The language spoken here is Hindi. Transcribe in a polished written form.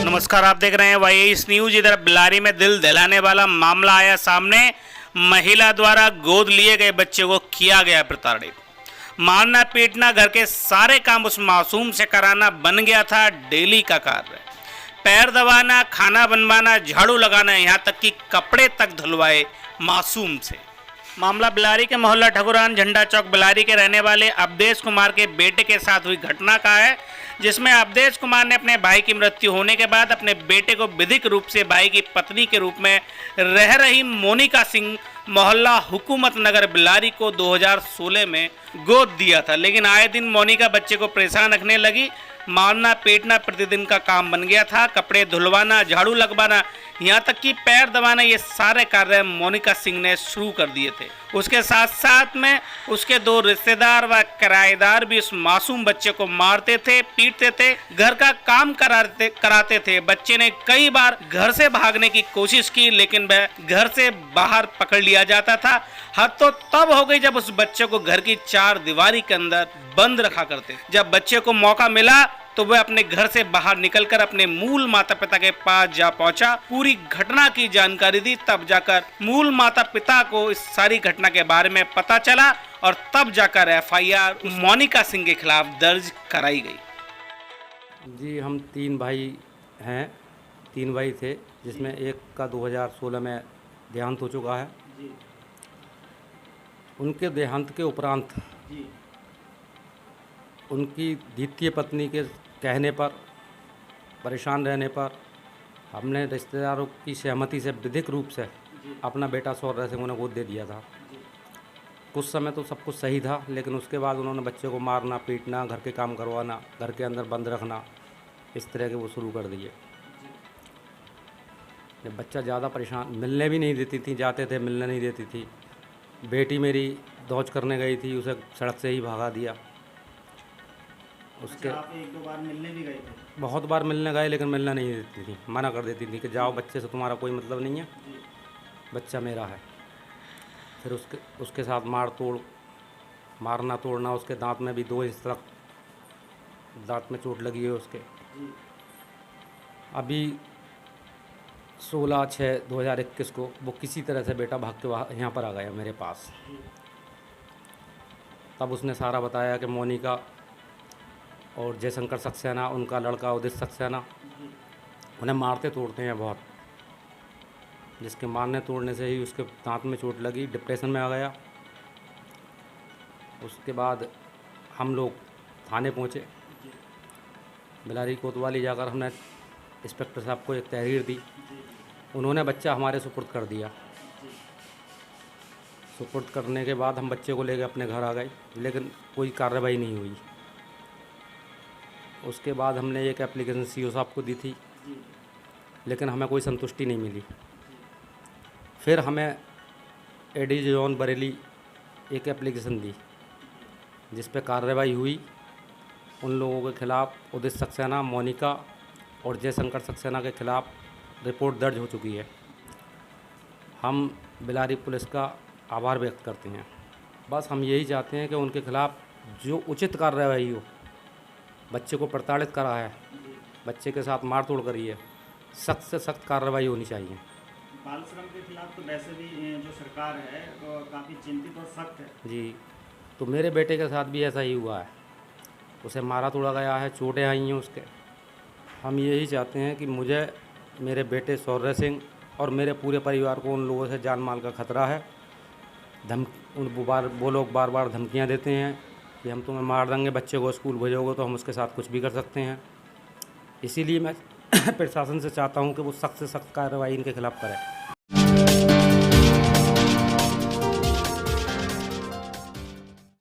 नमस्कार, आप देख रहे हैं वाईएस न्यूज। इधर बिलारी में दिल दहलाने वाला मामला आया सामने। महिला द्वारा गोद लिए गए बच्चे को किया गया प्रताड़ित। मारना पीटना, घर के सारे काम उस मासूम से कराना बन गया था डेली का कार्य। पैर दबाना, खाना बनवाना, झाड़ू लगाना, यहाँ तक कि कपड़े तक धुलवाए मासूम से। मामला बिलारी के मोहल्ला ठकुरान झंडा चौक बिलारी के रहने वाले अवधेश कुमार के बेटे के साथ हुई घटना का है, जिसमें अवधेश कुमार ने अपने भाई की मृत्यु होने के बाद अपने बेटे को विधिक रूप से भाई की पत्नी के रूप में रह रही मोनिका सिंह मोहल्ला हुकूमत नगर बिलारी को 2016 में गोद दिया था। लेकिन आए दिन मोनिका बच्चे को परेशान रखने लगी। मारना पीटना प्रतिदिन का काम बन गया था। कपड़े धुलवाना, झाड़ू लगवाना, यहाँ तक कि पैर दबाना, ये सारे कार्य मोनिका सिंह ने शुरू कर दिए थे। उसके साथ साथ में उसके 2 रिश्तेदार व किराएदार भी उस मासूम बच्चे को मारते थे, पीटते थे, घर का काम कराते थे। बच्चे ने कई बार घर से भागने की कोशिश की, लेकिन वह घर से बाहर पकड़ लिया जाता था। हद तो तब हो गई जब उस बच्चे को घर की 4 दीवारी के अंदर बंद रखा करते। जब बच्चे को मौका मिला तो वह अपने घर से बाहर निकलकर अपने मूल माता पिता के पास जा पहुंचा, पूरी घटना की जानकारी दी। तब जाकर मूल माता पिता को इस सारी घटना के बारे में पता चला और तब जाकर एफआईआर मोनिका सिंह के खिलाफ दर्ज कराई गई। जी, हम 3 भाई हैं। 3 भाई थे, जिसमें एक का 2016 में देहांत हो चुका है। उनके देहांत के उपरांत उनकी द्वितीय पत्नी के कहने पर, परेशान रहने पर, हमने रिश्तेदारों की सहमति से विधिक रूप से अपना बेटा सौर्य सिंह उन्हें गोद दे दिया था। कुछ समय तो सब कुछ सही था, लेकिन उसके बाद उन्होंने बच्चे को मारना पीटना, घर के काम करवाना, घर के अंदर बंद रखना, इस तरह के वो शुरू कर दिए। जब बच्चा ज़्यादा परेशान, मिलने भी नहीं देती थी, जाते थे मिलने नहीं देती थी। बेटी मेरी दौज करने गई थी, उसे सड़क से ही भगा दिया। उसके आप 1-2 बार मिलने भी गए थे? बहुत बार मिलने गए, लेकिन मिलना नहीं देती थी, मना कर देती थी कि जाओ, बच्चे से तुम्हारा कोई मतलब नहीं है, बच्चा मेरा है। फिर उसके साथ मारना तोड़ना, उसके दांत में भी 2 इंच तक दांत में चोट लगी है उसके। अभी 16/6/2021 को वो किसी तरह से बेटा भाग के यहाँ पर आ गया मेरे पास। तब उसने सारा बताया कि मोनिका और जयशंकर सक्सेना, उनका लड़का उदित सक्सेना, उन्हें मारते तोड़ते हैं बहुत, जिसके मारने तोड़ने से ही उसके दांत में चोट लगी, डिप्रेशन में आ गया। उसके बाद हम लोग थाने पहुँचे। बिलारी कोतवाली जाकर हमने इंस्पेक्टर साहब को एक तहरीर दी। उन्होंने बच्चा हमारे सुपुर्द कर दिया। सुपुर्द करने के बाद हम बच्चे को लेकर अपने घर आ गए, लेकिन कोई कार्रवाई नहीं हुई। उसके बाद हमने एक एप्लीकेशन सीओ साहब को दी थी, लेकिन हमें कोई संतुष्टि नहीं मिली। फिर हमें एडीजे जोन बरेली एक एप्लीकेशन दी, जिस पे कार्रवाई हुई। उन लोगों के खिलाफ़, उदित सक्सेना, मोनिका और जयशंकर सक्सेना के खिलाफ़ रिपोर्ट दर्ज हो चुकी है। हम बिलारी पुलिस का आभार व्यक्त करते हैं। बस हम यही चाहते हैं कि उनके खिलाफ़ जो उचित कार्रवाई हो। बच्चे को प्रताड़ित करा है, बच्चे के साथ मार तोड़ करी है, सख्त से सख्त कार्रवाई होनी चाहिए। बाल श्रम के खिलाफ तो वैसे भी जो सरकार है वो काफ़ी चिंतित और सख्त है। जी, तो मेरे बेटे के साथ भी ऐसा ही हुआ है। उसे मारा तोड़ा गया है, चोटें आई हैं उसके। हम यही चाहते हैं कि मुझे, मेरे बेटे सौर्य सिंह और मेरे पूरे परिवार को उन लोगों से जान माल का खतरा है। वो लोग बार बार धमकियाँ देते हैं कि हम तुम्हें मार देंगे, बच्चे को स्कूल भेजोगे तो हम उसके साथ कुछ भी कर सकते हैं। इसीलिए मैं प्रशासन से चाहता हूं कि वो सख्त से सख्त कार्रवाई इनके खिलाफ़ करें।